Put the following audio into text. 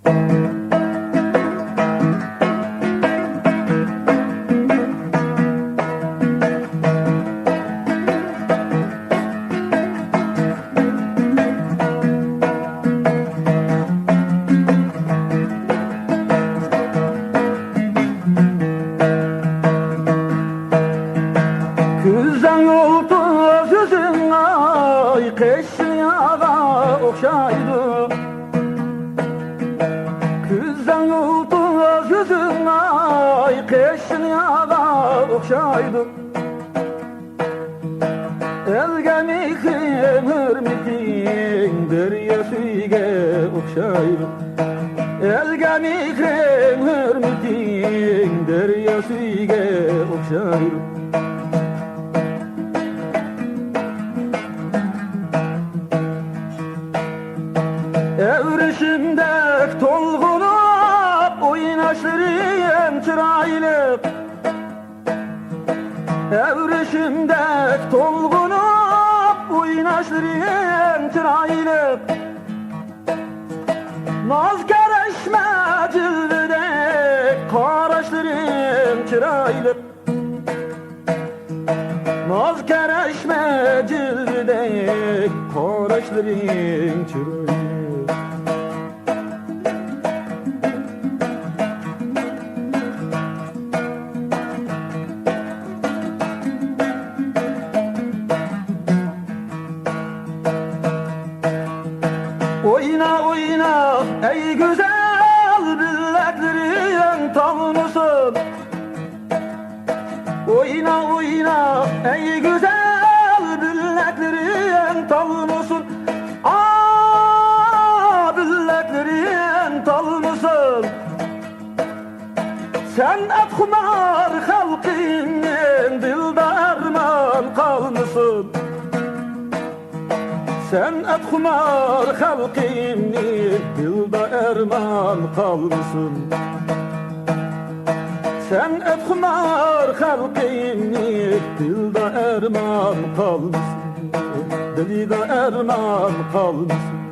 Güzel oldu yüzün ay Keşyağa okşaydı. Güzel oldu yüzün ay Keşyağa okşaydı. Elgeni hürmetin derya suyge okşaydı. Elgeni hürmetin derya suyge okşaydı. Evrişimdek tolgunup oynaşırım çıraylıp. Evrişimdek tolgunup oynaşırım çıraylıp. Naz kereşme cilvedek karaşırım çıraylıp. Naz kereşme cilvedek karaşırım çıraylıp. Oyna oyna ey güzel bileklerin tavunusun. Oyna oyna ey güzel bileklerin tavunusun. Aa bileklerin tavunusun. Sen etkumar halkinin dildarman kalmışsın. Sen etkumar halkimni dilda erman kalmışsın. Sen etkumar halkimni dilda erman kalmışsın. Dilda erman kalmışsın.